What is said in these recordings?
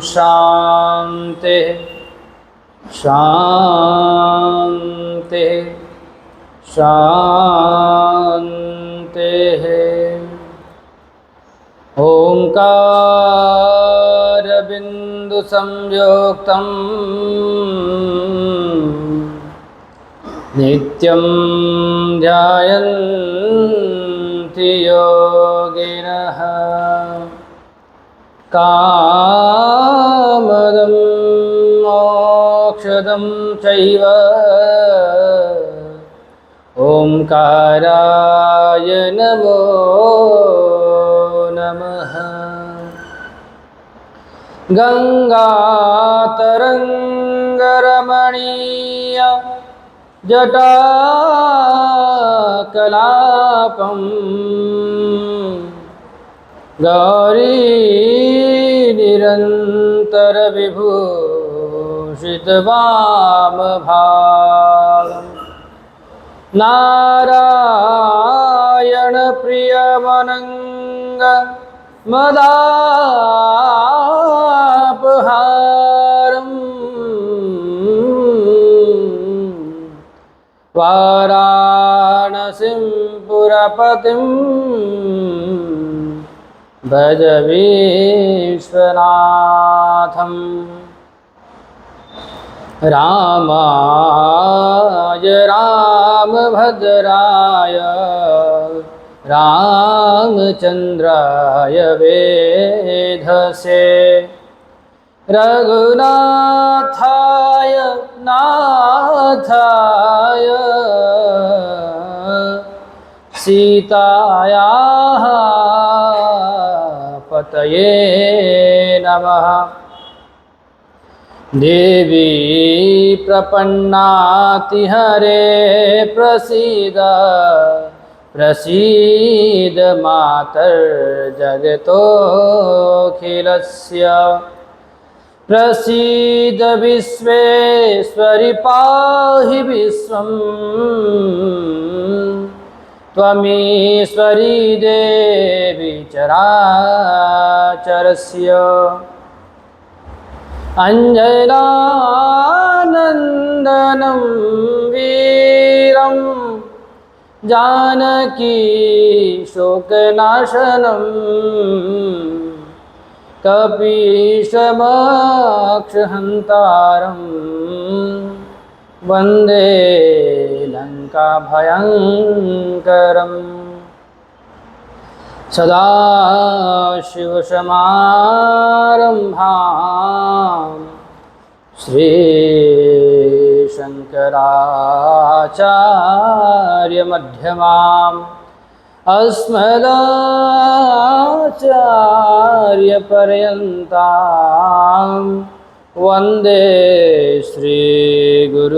शांति शांति शांति। ओंकार बिंदु संयुक्तं नित्यं ध्यायन्ति योगिनः कामदं मोक्षदं चैव ओंकाराय नमो नमः। गंगातरंगरमणीय जटाकलापं गौरी निरंतर विभूषितवामभागम् नारायण प्रियमनंग मदापहारम् वाराणसीं पुरपतिं भज विश्वनाथम्। रामाय रामभद्राय रामचंद्राय वेधसे रघुनाथाय नाथाय सीतायाः पतये नमः। देवी प्रपन्नातिहरे प्रसीद प्रसीद मातर्जगतोऽखिलस्य प्रसीद विश्वेश्वरि पाहि विश्वं त्वमीश्वरी देवी चराचरस्य। अंजनानंदनं वीरं जानकी शोकनाशनं कपीशमक्षहन्तारं वन्दे लङ्काभयङ्करम्। सदाशिवसमारम्भां श्रीशङ्कराचार्यमध्यमाम् अस्मदाचार्यपर्यन्तां वन्दे श्रीगुरुपरम्पराम्।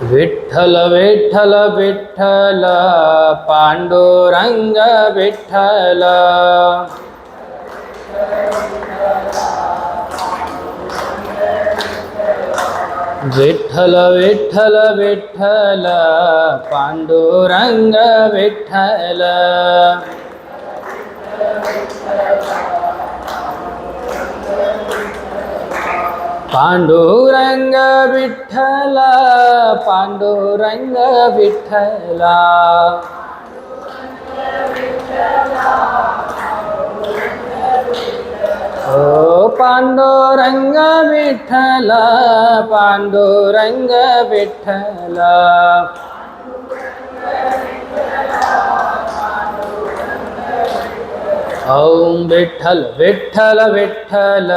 विठ्ठल विठ्ठल विठ्ठल पांडुरंग विठ्ठल विठ्ठल विठ्ठल विठ्ठल पांडुरंग विठ्ठल पांडुरंग विठ्ठल पांडुरंग विठ्ठल ओ पांडुरंग विठ्ठल पांडुरंग विठ्ठल ओम विठ्ठल विठ्ठल विठ्ठल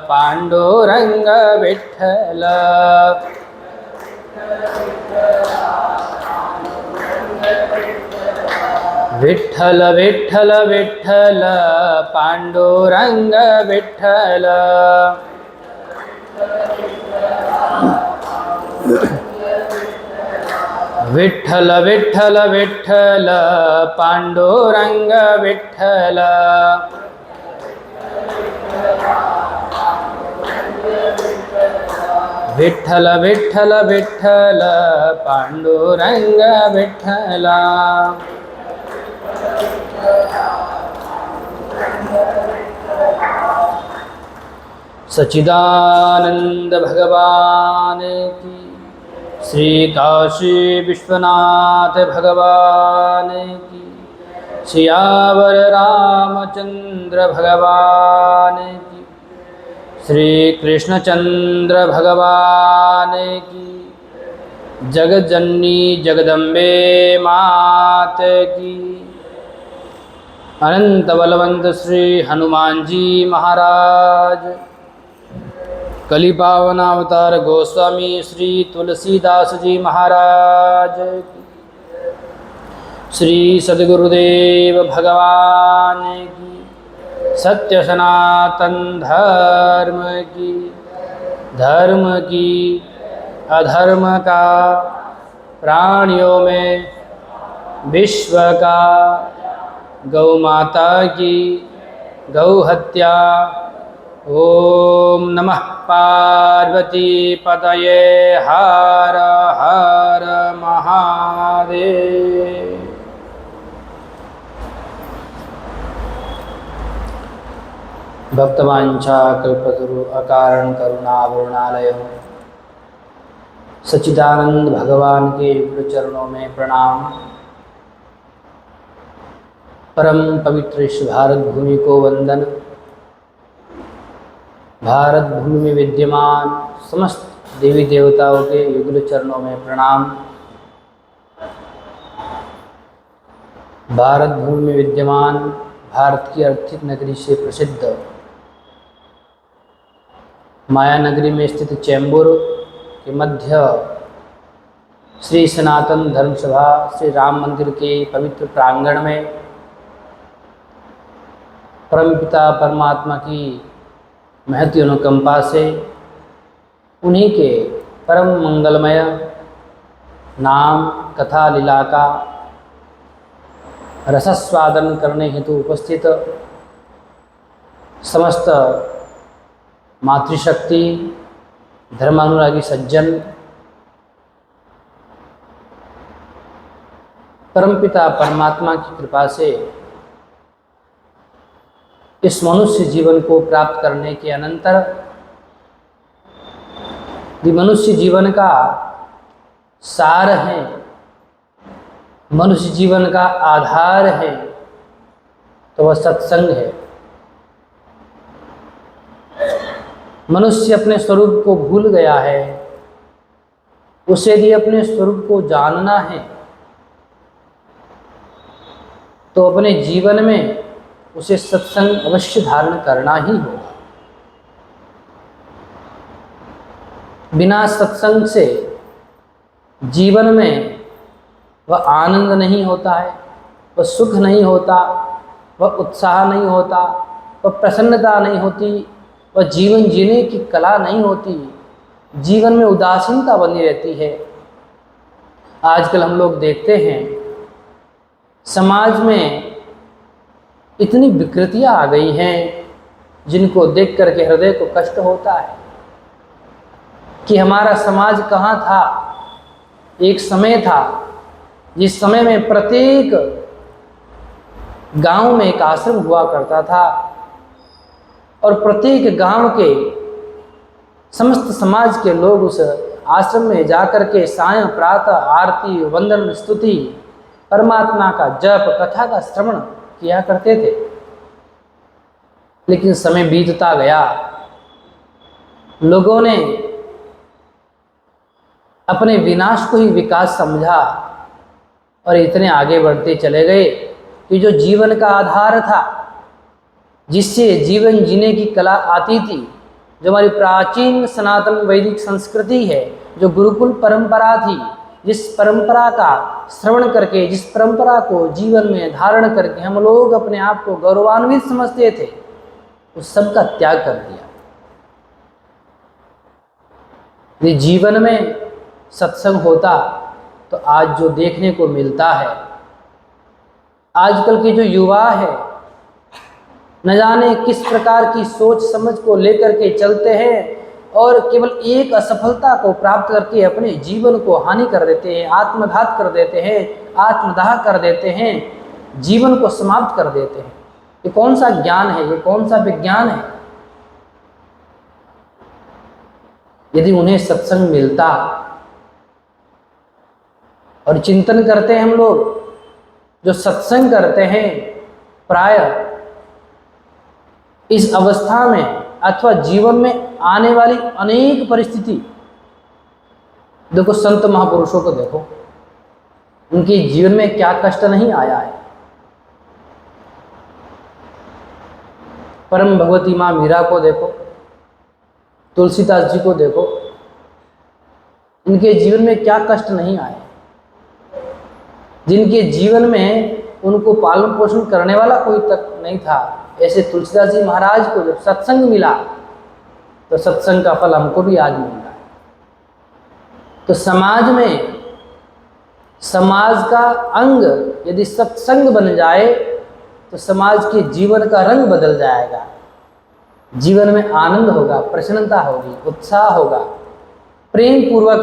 पांडुरंग विठ्ठल विठ्ठल विठ्ठल विठ्ठल पांडुरंग विठ्ठल विठ्ठल विठ्ठल विठ्ठल पांडुरंग विठ्ठल विठ्ठल विठ्ठल विठ्ठल पांडुरंग विठ्ठल सच्चिदानंद भगवान की, श्री काशी विश्वनाथ भगवान की, सियावर रामचंद्र भगवान की, श्री कृष्णचंद्र भगवान की, जगज्जननी जगदम्बे मात की, अनंत बलवंत श्री हनुमान जी महाराज, कली पावन अवतार गोस्वामी श्री तुलसीदास जी महाराज की, श्री सद्गुरुदेव भगवान की, सत्य सनातन धर्म की अधर्म का प्राणियों में विश्व का, गौ माता की गौ हत्या। ओम नमः पार्वती पतये, हर हर महादेव। भक्तवांछा कल्पतरु अकारण करुणावरुणालय सच्चिदानंद भगवान के युग चरणों में प्रणाम। परम पवित्र इस भारत भूमि को वंदन। भारत भूमि में विद्यमान समस्त देवी देवताओं के युगल चरणों में प्रणाम। भारत भूमि में विद्यमान भारत की आर्थिक नगरी से प्रसिद्ध माया नगरी में स्थित चैम्बूर के मध्य श्री सनातन धर्म सभा श्री राम मंदिर के पवित्र प्रांगण में परमपिता परमात्मा की महती अनुकंपा से उन्हीं के परम मंगलमय नाम कथा लीला का रसस्वादन करने हेतु उपस्थित समस्त मातृशक्ति धर्मानुरागी सज्जन, परमपिता परमात्मा की कृपा से इस मनुष्य जीवन को प्राप्त करने के अनंतर यदि मनुष्य जीवन का सार है, मनुष्य जीवन का आधार है, तो वह सत्संग है। मनुष्य अपने स्वरूप को भूल गया है, उसे यदि अपने स्वरूप को जानना है तो अपने जीवन में उसे सत्संग अवश्य धारण करना ही होगा। बिना सत्संग से जीवन में वह आनंद नहीं होता है, वह सुख नहीं होता, वह उत्साह नहीं होता, वह प्रसन्नता नहीं होती, वह जीवन जीने की कला नहीं होती, जीवन में उदासीनता बनी रहती है। आजकल हम लोग देखते हैं समाज में इतनी विकृतियां आ गई हैं जिनको देख करके हृदय को कष्ट होता है कि हमारा समाज कहाँ था। एक समय था जिस समय में प्रत्येक गांव में एक आश्रम हुआ करता था और प्रत्येक गांव के समस्त समाज के लोग उस आश्रम में जाकर के सायं प्रातः आरती वंदन स्तुति परमात्मा का जप कथा का श्रवण किया करते थे। लेकिन समय बीतता गया, लोगों ने अपने विनाश को ही विकास समझा और इतने आगे बढ़ते चले गए कि जो जीवन का आधार था, जिससे जीवन जीने की कला आती थी, जो हमारी प्राचीन सनातन वैदिक संस्कृति है, जो गुरुकुल परंपरा थी, जिस परंपरा का श्रवण करके, जिस परंपरा को जीवन में धारण करके हम लोग अपने आप को गौरवान्वित समझते थे, उस सब का त्याग कर दिया। यदि जीवन में सत्संग होता तो आज जो देखने को मिलता है, आजकल के जो युवा है न जाने किस प्रकार की सोच समझ को लेकर के चलते हैं और केवल एक असफलता को प्राप्त करके अपने जीवन को हानि कर देते हैं, आत्मघात कर देते हैं, आत्मदाह कर देते हैं, जीवन को समाप्त कर देते हैं। ये कौन सा ज्ञान है, ये कौन सा विज्ञान है? यदि उन्हें सत्संग मिलता, और चिंतन करते हैं हम लोग, जो सत्संग करते हैं प्राय इस अवस्था में अथवा जीवन में आने वाली अनेक परिस्थिति, देखो संत महापुरुषों को देखो, उनके जीवन में क्या कष्ट नहीं आया है। परम भगवती माँ मीरा को देखो, तुलसीदास जी को देखो, इनके जीवन में क्या कष्ट नहीं आए। जिनके जीवन में उनको पालन पोषण करने वाला कोई तक नहीं था, ऐसे तुलसीदास जी महाराज को जब सत्संग मिला तो सत्संग का फल हमको भी आज मिल रहा है। तो समाज में, समाज का अंग यदि सत्संग बन जाए तो समाज के जीवन का रंग बदल जाएगा। जीवन में आनंद होगा, प्रसन्नता होगी, उत्साह होगा, प्रेम पूर्वक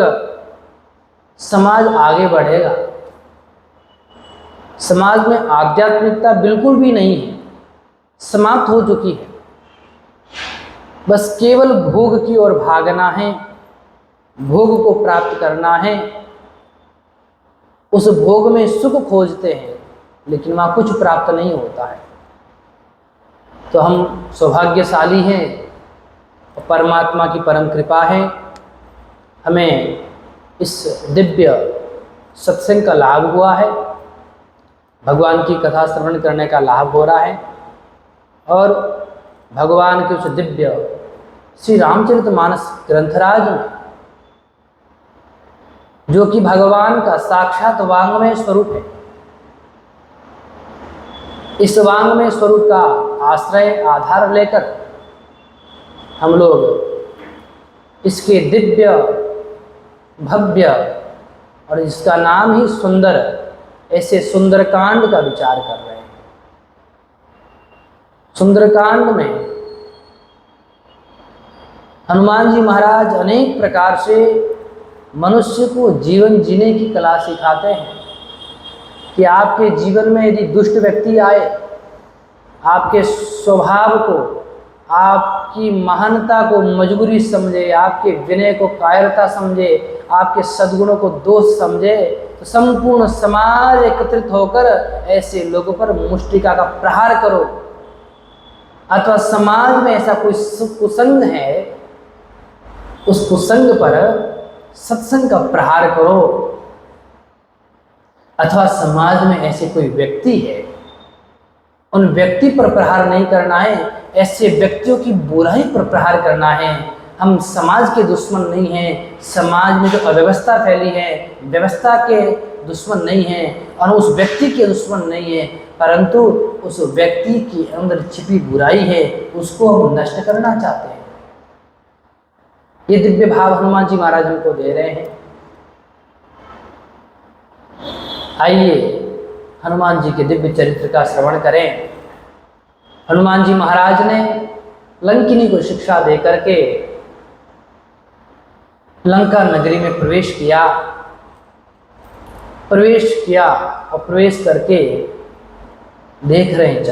समाज आगे बढ़ेगा। समाज में आध्यात्मिकता बिल्कुल भी नहीं है, समाप्त हो चुकी है। बस केवल भोग की ओर भागना है, भोग को प्राप्त करना है, उस भोग में सुख खोजते हैं, लेकिन वहाँ कुछ प्राप्त नहीं होता है। तो हम सौभाग्यशाली हैं, परमात्मा की परम कृपा है, हमें इस दिव्य सत्संग का लाभ हुआ है, भगवान की कथा श्रवण करने का लाभ हो रहा है, और भगवान के उस दिव्य श्री रामचरितमानस ग्रंथराज में, जो कि भगवान का साक्षात वांग्मय स्वरूप है, इस वांग्मय स्वरूप का आश्रय आधार लेकर हम लोग इसके दिव्य भव्य और इसका नाम ही सुंदर, ऐसे सुंदरकांड का विचार कर रहे हैं। सुंदरकांड में हनुमान जी महाराज अनेक प्रकार से मनुष्य को जीवन जीने की कला सिखाते हैं कि आपके जीवन में यदि दुष्ट व्यक्ति आए, आपके स्वभाव को, आपकी महानता को मजबूरी समझे, आपके विनय को कायरता समझे, आपके सद्गुणों को दोष समझे, तो संपूर्ण समाज एकत्रित होकर ऐसे लोगों पर मुष्टिका का प्रहार करो। अथवा समाज में ऐसा कोई कुसंग है, उस कुसंग पर सत्संग का प्रहार करो। अथवा समाज में ऐसे कोई व्यक्ति है, उन व्यक्ति पर प्रहार नहीं करना है, ऐसे व्यक्तियों की बुराई पर प्रहार करना है। हम समाज के दुश्मन नहीं हैं, समाज में जो अव्यवस्था फैली है व्यवस्था के दुश्मन नहीं हैं, और उस व्यक्ति के दुश्मन नहीं है, परंतु उस व्यक्ति के अंदर छिपी बुराई है, उसको हम नष्ट करना चाहते हैं। ये दिव्य भाव हनुमान जी महाराज हमको दे रहे हैं। आइए हनुमान जी के दिव्य चरित्र का श्रवण करें। हनुमान जी महाराज ने लंकिनी को शिक्षा दे करके लंका नगरी में प्रवेश किया और प्रवेश करके देख रहे हैं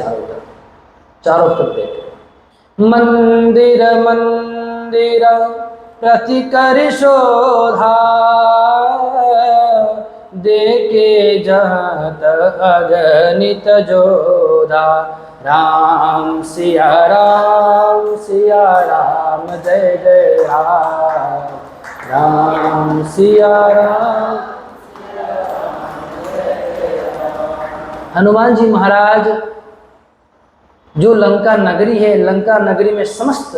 चारों तरफ देख रहे। मंदिर मंदिर प्रतिकर शोधा, देखे जत अगणित जोधा। राम सिया राम जय जय राम, राम सिया राम। हनुमान जी महाराज जो लंका नगरी है, लंका नगरी में समस्त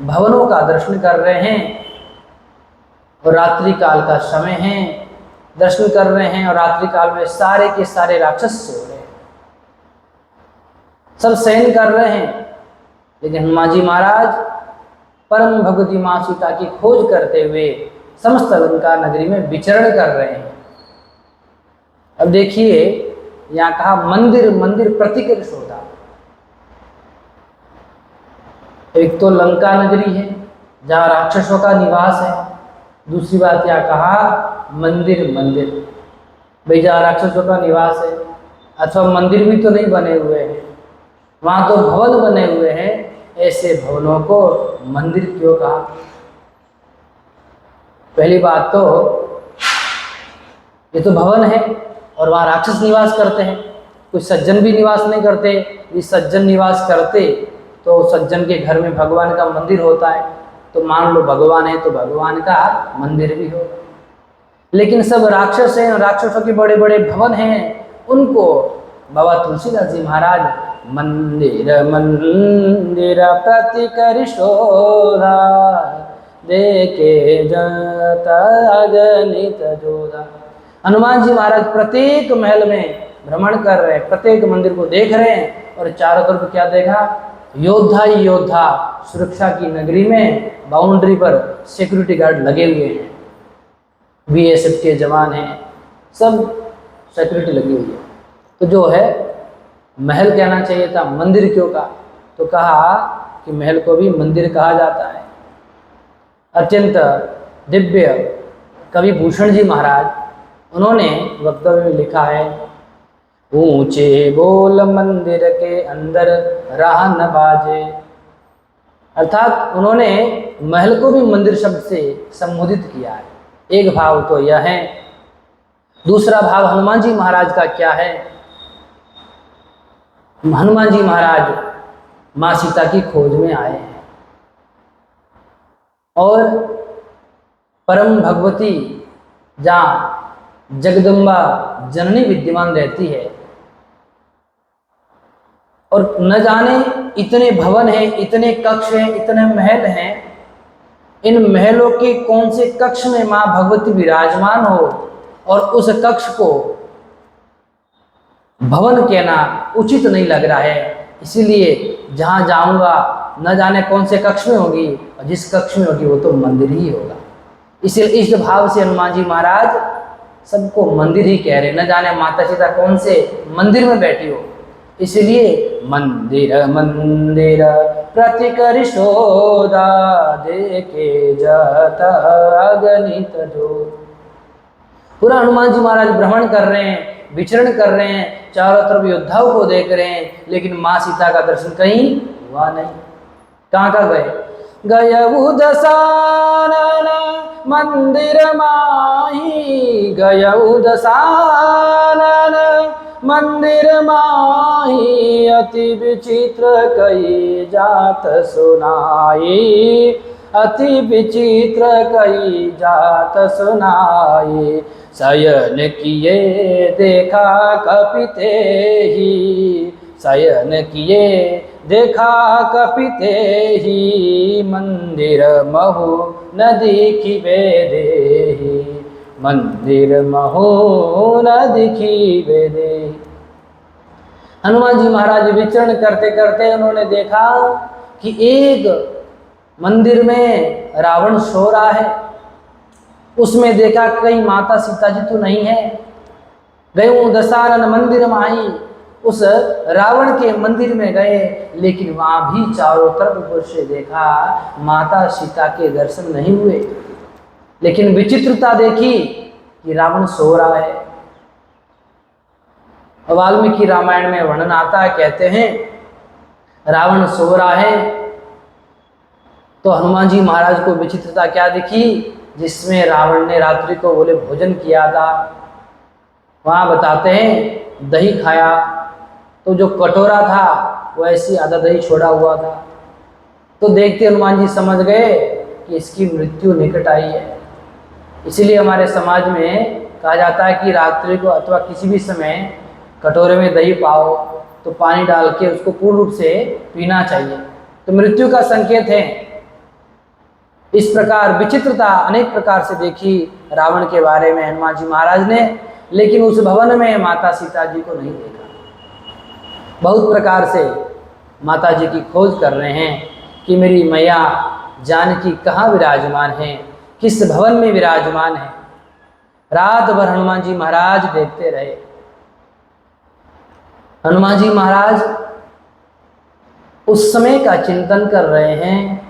भवनों का दर्शन कर रहे हैं, और रात्रि काल का समय है, दर्शन कर रहे हैं, और रात्रि काल में सारे के सारे राक्षस सो रहे हैं, सब शयन कर रहे हैं। लेकिन हनुमान जी महाराज परम भगवती माँ सीता की खोज करते हुए समस्त लंका नगरी में विचरण कर रहे हैं। अब देखिए यहाँ कहा मंदिर मंदिर प्रतिकर शोधा। एक तो लंका नगरी है जहाँ राक्षसों का निवास है, दूसरी बात यहाँ कहा मंदिर मंदिर, भाई जहाँ राक्षसों का निवास है, अथवा मंदिर भी तो नहीं बने हुए हैं, वहाँ तो भवन बने हुए हैं, ऐसे भवनों को मंदिर क्यों कहा? पहली बात तो ये तो भवन है और वहाँ राक्षस निवास करते हैं, कोई सज्जन भी निवास नहीं करते। ये सज्जन निवास करते तो सज्जन के घर में भगवान का मंदिर होता है, तो मान लो भगवान है तो भगवान का मंदिर भी होगा। लेकिन सब राक्षस हैं, राक्षसों के बड़े बड़े भवन हैं, उनको बाबा तुलसीदास जी महाराज मंदिर मंदिर प्रति कर शोधा देखे जाता अगणित जोधा। हनुमान जी महाराज प्रत्येक महल में भ्रमण कर रहे हैं, प्रत्येक मंदिर को देख रहे हैं, और चारों तरफ क्या देखा? योद्धा ही योद्धा, सुरक्षा की नगरी में बाउंड्री पर सिक्योरिटी गार्ड लगे हुए हैं, बीएसएफ के जवान हैं, सब सिक्योरिटी लगी हुई है। तो जो है महल कहना चाहिए था, मंदिर क्यों कहा? तो कहा कि महल को भी मंदिर कहा जाता है। अत्यंत दिव्य कवि भूषण जी महाराज, उन्होंने वक्तव्य में लिखा है, ऊंचे बोल मंदिर के अंदर राह न बाजे। अर्थात उन्होंने महल को भी मंदिर शब्द से संबोधित किया है। एक भाव तो यह है। दूसरा भाव हनुमान जी महाराज का क्या है? हनुमान जी महाराज माँ सीता की खोज में आए हैं और परम भगवती जहाँ जगदम्बा जननी विद्यमान रहती है, और न जाने इतने भवन हैं, इतने कक्ष हैं, इतने महल हैं, इन महलों के कौन से कक्ष में माँ भगवती विराजमान हो और उस कक्ष को भवन कहना उचित नहीं लग रहा है। इसीलिए जहाँ जाऊंगा न जाने कौन से कक्ष में होगी, और जिस कक्ष में होगी वो तो मंदिर ही होगा। इसलिए इस भाव से हनुमान जी महाराज सबको मंदिर ही कह रहे, न जाने माता सीता कौन से मंदिर में बैठी हो। इसलिए मंदिर मंदिर प्रति कर शोधा देखे जाता अगणित जो। पूरा हनुमान जी महाराज भ्रमण कर रहे हैं, विचरण कर रहे हैं, चारों तरफ योद्धाओं को देख रहे हैं, लेकिन माँ सीता का दर्शन कहीं हुआ नहीं। कहाँ गए? गयऊ दसानन मंदिर माही, गयऊ दसानन मंदिर माही, अति विचित्र कई जात सुनाई, अति विचित्र कई जात सुनाई। शयन किए देखा कपिते ही, शयन किए देखा कपिते ही, मंदिर महु न दिखिबे देहि, मंदिर महु न दिखिबे देहि। हनुमान जी महाराज विचरण करते करते उन्होंने देखा कि एक मंदिर में रावण सो रहा है। उसमें देखा कहीं माता सीता जी तो नहीं है। गए दसानन मंदिर माही, उस रावण के मंदिर में गए, लेकिन वहां भी चारों तरफ ऊपर से देखा माता सीता के दर्शन नहीं हुए। लेकिन विचित्रता देखी कि रावण सो रहा है। वाल्मीकि रामायण में वर्णन आता है, कहते हैं रावण सो रहा है, तो हनुमान जी महाराज को विचित्रता क्या दिखी? जिसमें रावण ने रात्रि को बोले भोजन किया था, वहाँ बताते हैं दही खाया, तो जो कटोरा था वो ऐसी आधा दही छोड़ा हुआ था। तो देखते हनुमान जी समझ गए कि इसकी मृत्यु निकट आई है। इसीलिए हमारे समाज में कहा जाता है कि रात्रि को अथवा किसी भी समय कटोरे में दही पाओ तो पानी डाल के उसको पूर्ण रूप से पीना चाहिए, तो मृत्यु का संकेत है। इस प्रकार विचित्रता अनेक प्रकार से देखी रावण के बारे में हनुमान जी महाराज ने, लेकिन उस भवन में माता सीता जी को नहीं देखा। बहुत प्रकार से माता जी की खोज कर रहे हैं कि मेरी मैया जानकी कहाँ विराजमान है, किस भवन में विराजमान है। रात भर हनुमान जी महाराज देखते रहे। हनुमान जी महाराज उस समय का चिंतन कर रहे हैं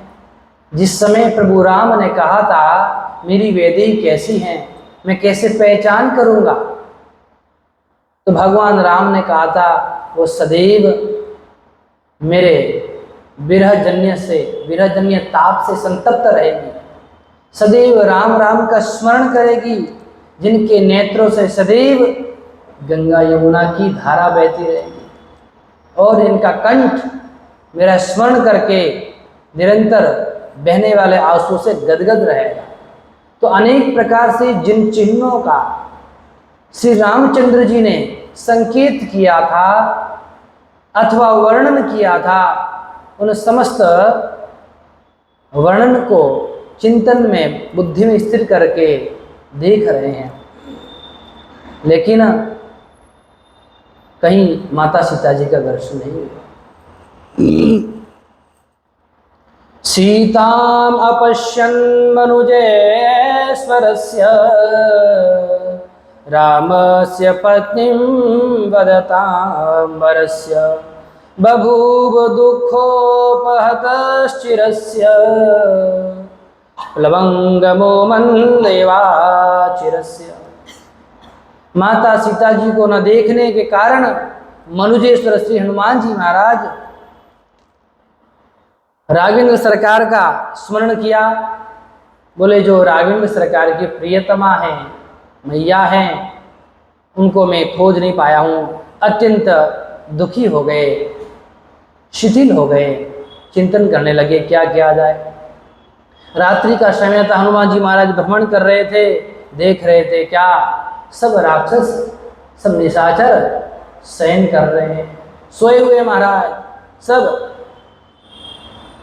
जिस समय प्रभु राम ने कहा था मेरी वेदी कैसी हैं, मैं कैसे पहचान करूंगा। तो भगवान राम ने कहा था वो सदैव मेरे विरहजन्य ताप से संतप्त रहेगी। सदैव राम राम का स्मरण करेगी, जिनके नेत्रों से सदैव गंगा यमुना की धारा बहती रहेगी और इनका कंठ मेरा स्मरण करके निरंतर बहने वाले आंसू से गदगद रहेगा। तो अनेक प्रकार से जिन चिन्हों का श्री रामचंद्र जी ने संकेत किया था अथवा वर्णन किया था, उन समस्त वर्णन को चिंतन में बुद्धि में स्थिर करके देख रहे हैं। लेकिन कहीं माता सीता जी का दर्शन नहीं हुआ। सीताम अपश्यन् मनुजेश्वरस्य रामस्य पत्नीं वदताम्बरस्य बभूव दुःखोपहतश्चिरस्य प्लवंगमो मंदेवाचिरस्य। माता सीता जी को न देखने के कारण मनुजेश्वर श्री हनुमान जी महाराज राघवेंद्र सरकार का स्मरण किया। बोले जो राघवेंद्र सरकार की प्रियतमा हैं, मैया हैं, उनको मैं खोज नहीं पाया हूँ। अत्यंत दुखी हो गए, शिथिल हो गए, चिंतन करने लगे क्या किया जाए। रात्रि का समय था, हनुमान जी महाराज भ्रमण कर रहे थे, देख रहे थे क्या सब राक्षस, सब निशाचर शयन कर रहे हैं, सोए हुए महाराज। सब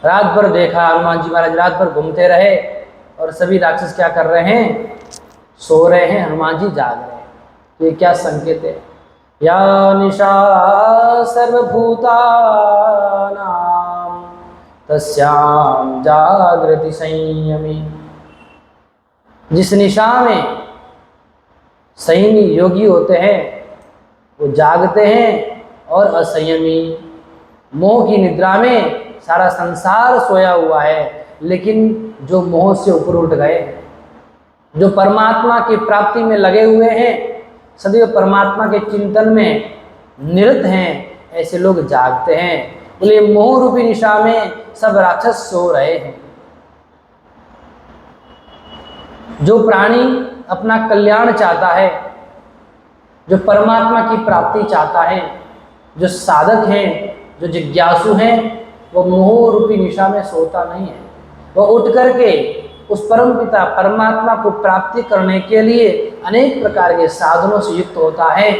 रात भर देखा, हनुमान जी महाराज रात भर घूमते रहे और सभी राक्षस क्या कर रहे हैं, सो रहे हैं, हनुमान जी जाग रहे हैं। तो ये क्या संकेत है। या निशा सर्वभूतानां तस्यां जागृति संयमी। जिस निशा में संयमी योगी होते हैं वो जागते हैं, और असंयमी मोह की निद्रा में सारा संसार सोया हुआ है, लेकिन जो मोह से ऊपर उठ गए, जो परमात्मा की प्राप्ति में लगे हुए हैं, सदैव परमात्मा के चिंतन में निरत हैं, ऐसे लोग जागते हैं। बोले मोह रूपी निशा में सब राक्षस सो रहे हैं। जो प्राणी अपना कल्याण चाहता है, जो परमात्मा की प्राप्ति चाहता है, जो साधक हैं, जो जिज्ञासु हैं, वो मोह रूपी निशा में सोता नहीं है। वो उठ करके उस परम पिता परमात्मा को प्राप्ति करने के लिए अनेक प्रकार के साधनों से युक्त होता है,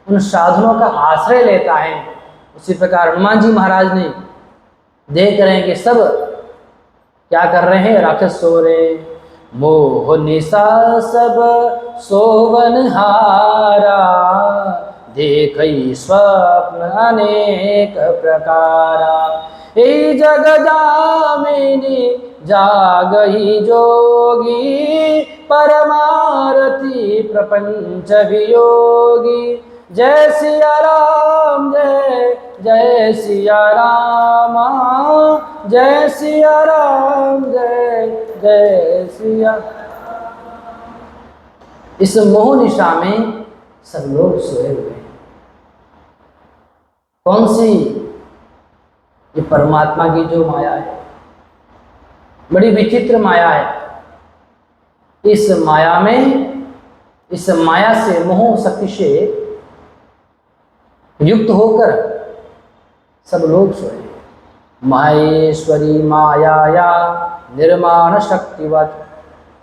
उन साधनों का आश्रय लेता है। उसी प्रकार हनुमान जी महाराज ने देख रहे हैं कि सब क्या कर रहे हैं, राक्षस सो रहे हैं। मोह निशा सब सोवनहारा, देखई स्वप्न अनेक प्रकारा। ए जग जामिनी जागही जोगी, परमारती प्रपंच वियोगी। जय सिया राम जय जय सिया राम, जय सिया राम जय जय सिया। इस मोह निशा में सब लोग सोए हुए हैं। कौन सी? ये परमात्मा की जो माया है, बड़ी विचित्र माया है। इस माया में, इस माया से, मोह शक्ति से युक्त होकर सब लोग सोए। माहेश्वरी मायाया निर्माण शक्तिवत।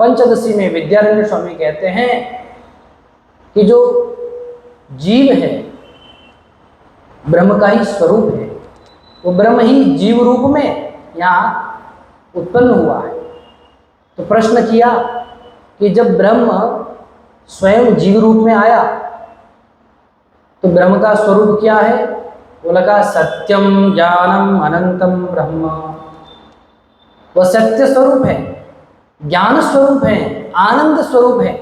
पंचदशी में विद्यारण्य स्वामी कहते हैं कि जो जीव है ब्रह्म का ही स्वरूप है, वो ब्रह्म ही जीव रूप में यहाँ उत्पन्न हुआ है। तो प्रश्न किया कि जब ब्रह्म स्वयं जीव रूप में आया तो ब्रह्म का स्वरूप क्या है? बोला का सत्यम ज्ञानम अनंतम ब्रह्म। वह सत्य स्वरूप है, ज्ञान स्वरूप है, आनंद स्वरूप है,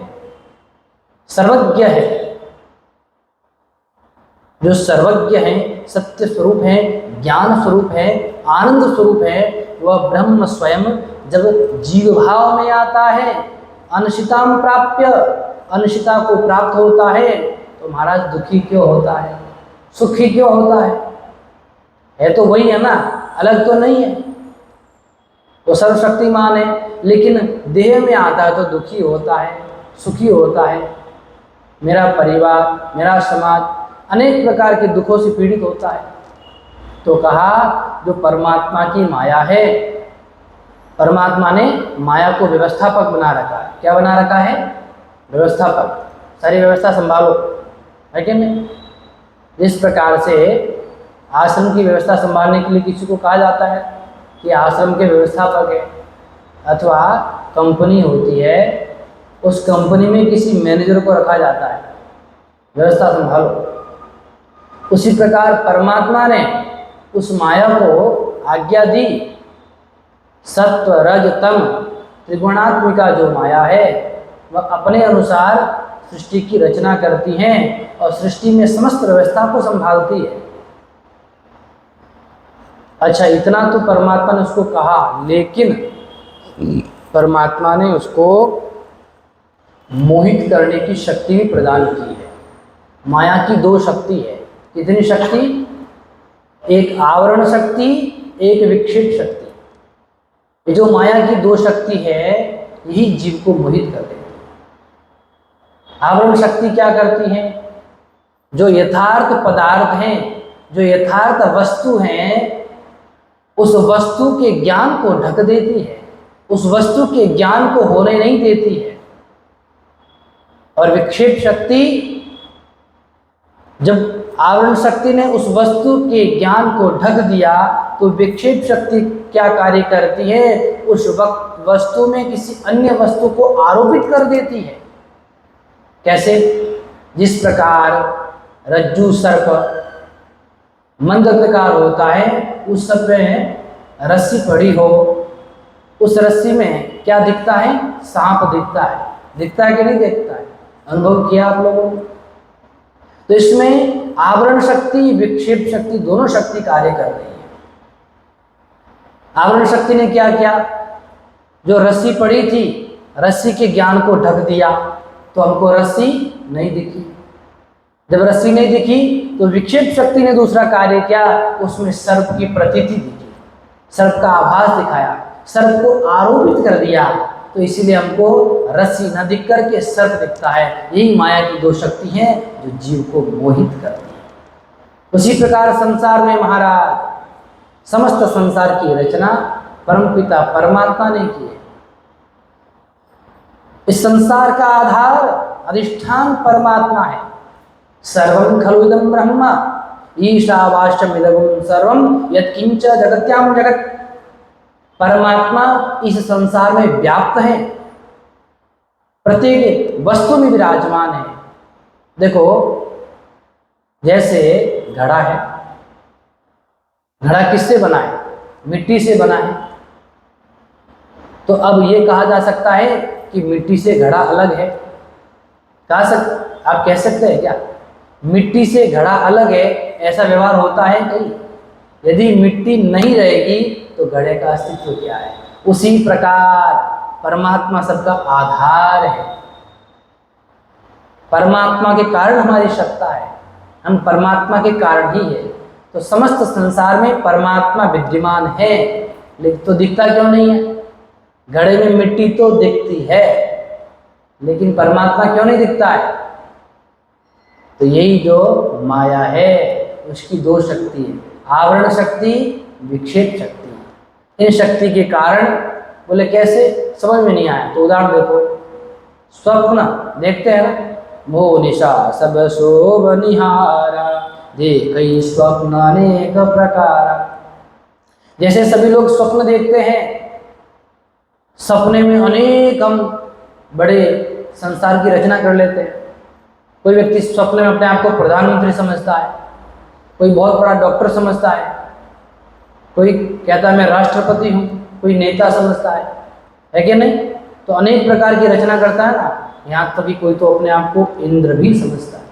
सर्वज्ञ है। जो सर्वज्ञ है, सत्य स्वरूप है, ज्ञान स्वरूप है, आनंद स्वरूप है, वह ब्रह्म स्वयं जब जीव भाव में आता है, अनशिताम प्राप्य, अनशिता को प्राप्त होता है, तो महाराज दुखी क्यों होता है, सुखी क्यों होता है? तो वही है ना, अलग तो नहीं है। वो सर्वशक्तिमान है, लेकिन देह में आता है तो दुखी होता है, सुखी होता है। मेरा परिवार, मेरा समाज अनेक प्रकार के दुखों से पीड़ित होता है। तो कहा जो परमात्मा की माया है, परमात्मा ने माया को व्यवस्थापक बना रखा है। क्या बना रखा है? व्यवस्थापक। सारी व्यवस्था संभालो, है कि नहीं? जिस प्रकार से आश्रम की व्यवस्था संभालने के लिए किसी को कहा जाता है कि आश्रम के व्यवस्थापक है, अथवा कंपनी होती है, उस कंपनी में किसी मैनेजर को रखा जाता है, व्यवस्था संभालो। उसी प्रकार परमात्मा ने उस माया को आज्ञा दी। सत्व रज तम त्रिगुणात्मिका जो माया है वह अपने अनुसार सृष्टि की रचना करती हैं और सृष्टि में समस्त व्यवस्था को संभालती है। अच्छा, इतना तो परमात्मा ने उसको कहा, लेकिन परमात्मा ने उसको मोहित करने की शक्ति भी प्रदान की है। माया की दो शक्ति है। कितनी शक्ति? एक आवरण शक्ति, एक विक्षेप शक्ति। ये जो माया की दो शक्ति है, यही जीव को मोहित कर देती है। आवरण शक्ति क्या करती है? जो यथार्थ पदार्थ हैं, जो यथार्थ वस्तु हैं, उस वस्तु के ज्ञान को ढक देती है, उस वस्तु के ज्ञान को होने नहीं देती है। और विक्षेप शक्ति, जब आवरण शक्ति ने उस वस्तु के ज्ञान को ढक दिया तो विक्षेप शक्ति क्या कार्य करती है? उस वस्तु में किसी अन्य वस्तु को आरोपित कर देती है। कैसे? जिस प्रकार रज्जु सर्प मंदंधकार होता है, उस सर्प में रस्सी पड़ी हो, उस रस्सी में क्या दिखता है? सांप दिखता है। दिखता है कि नहीं दिखता है? अनुभव किया आप लोगों ने? तो इसमें आवरण शक्ति, विक्षेप शक्ति, दोनों शक्ति कार्य कर रही है। आवरण शक्ति ने क्या किया? जो रस्सी पड़ी थी, रस्सी के ज्ञान को ढक दिया, तो हमको रस्सी नहीं दिखी। जब रस्सी नहीं दिखी तो विक्षेप शक्ति ने दूसरा कार्य किया, उसमें सर्प की प्रतीति दिखी, सर्प का आभास दिखाया, सर्प को आरोपित कर दिया। तो इसीलिए हमको रस्सी न दिख करके सर्प दिखता है। यही माया की दो शक्ति हैं जो जीव को मोहित करती है। उसी प्रकार संसार में महाराज समस्त संसार की रचना परमपिता परमात्मा ने की है। इस संसार का आधार, अधिष्ठान परमात्मा है। सर्वं खलु इदं ब्रह्म ईशावास्यमिदं सर्वं यत्किंच जगत्यां जगत्। परमात्मा इस संसार में व्याप्त है, प्रत्येक वस्तु में विराजमान है। देखो, जैसे घड़ा है, घड़ा किससे बना है? मिट्टी से बना है। तो अब ये कहा जा सकता है कि मिट्टी से घड़ा अलग है? आप कह सकते हैं क्या मिट्टी से घड़ा अलग है? ऐसा व्यवहार होता है कहीं? यदि मिट्टी नहीं रहेगी तो घड़े का अस्तित्व क्या है? उसी प्रकार परमात्मा सबका आधार है। परमात्मा के कारण हमारी सत्ता है, हम परमात्मा के कारण ही है। तो समस्त संसार में परमात्मा विद्यमान है, लेकिन तो दिखता क्यों नहीं है? घड़े में मिट्टी तो दिखती है, लेकिन परमात्मा क्यों नहीं दिखता है? तो यही जो माया है उसकी दो शक्ति है, आवरण शक्ति, विक्षेप शक्ति। इन शक्ति के कारण, बोले कैसे? समझ में नहीं आया तो उदाहरण देखो। स्वप्न देखते हैं ना, मोह निशा सब शोभ निहारा देखई स्वप्न अनेक प्रकार। जैसे सभी लोग स्वप्न देखते हैं, सपने में अनेक हम बड़े संसार की रचना कर लेते हैं। कोई व्यक्ति स्वप्न में अपने आप को प्रधानमंत्री समझता है, कोई बहुत बड़ा डॉक्टर समझता है, कोई कहता है मैं राष्ट्रपति हूँ, कोई नेता समझता है कि नहीं? तो अनेक प्रकार की रचना करता है ना। यहाँ तक कि कोई तो अपने आप को इंद्र भी समझता है।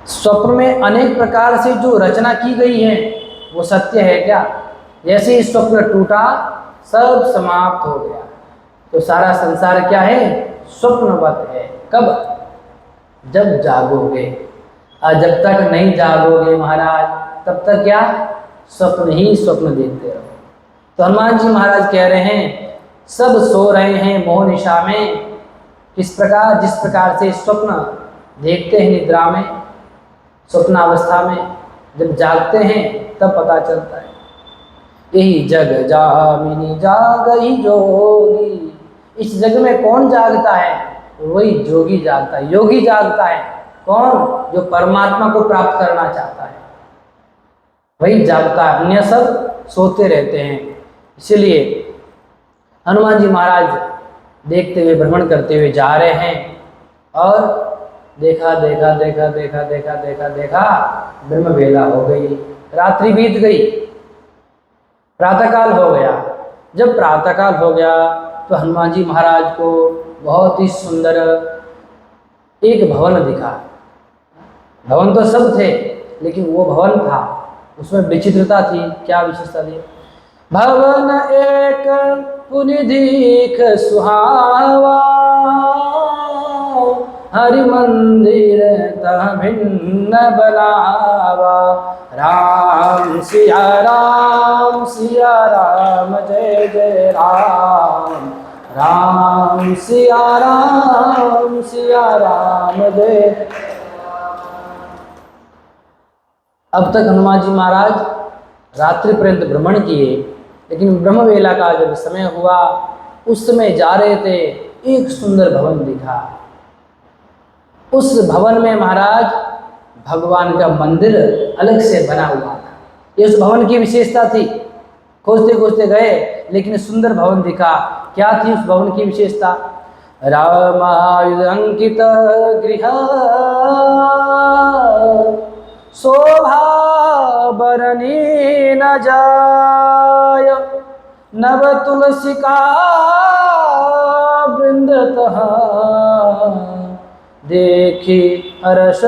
स्वप्न में अनेक प्रकार से जो रचना की गई है वो सत्य है क्या? जैसे ही स्वप्न टूटा, सब समाप्त हो गया। तो सारा संसार क्या है? स्वप्नवत है। कब? जब जागोगे। और जब तक नहीं जागोगे महाराज, तब तक क्या? स्वप्न ही स्वप्न देखते रहो। तो हनुमान जी महाराज कह रहे हैं सब सो रहे हैं मोह निशा में, जिस प्रकार से स्वप्न देखते हैं निद्रा में, स्वप्नावस्था में जब जागते हैं तब पता चलता है। यही जग जामिनी जागई जोगी, इस जग में कौन जागता है? वही जोगी जागता है, योगी जागता है। कौन? जो परमात्मा को प्राप्त करना चाहता है वही जागता है, अन्य सब सोते रहते हैं। इसलिए हनुमान जी महाराज देखते हुए भ्रमण करते हुए जा रहे हैं और देखा देखा देखा देखा देखा देखा देखा ब्रह्म वेला हो गई, रात्रि बीत गई, प्रातःकाल हो गया। जब प्रातःकाल हो गया तो हनुमान जी महाराज को बहुत ही सुंदर एक भवन दिखा। भवन तो सब थे लेकिन वो भवन था, उसमें विचित्रता थी। क्या विशेषता थी? भवन एक पुनि दीख सुहावा, हरि मंदिर तह भिन्न बनावा। राम सिया राम जय जय राम, राम सिया राम जय। अब तक हनुमान जी महाराज रात्रि पर्यंत भ्रमण किए, लेकिन ब्रह्मवेला का जब समय हुआ उस समय जा रहे थे, एक सुंदर भवन दिखा। उस भवन में महाराज भगवान का मंदिर अलग से बना हुआ था। ये उस भवन की विशेषता थी। खोजते खोजते गए लेकिन सुंदर भवन दिखा। क्या थी उस भवन की विशेषता? रामायुध अंकित गृह, शोभा बरनी न जाय। नव तुलसी का वृंदतः, देखी हर्ष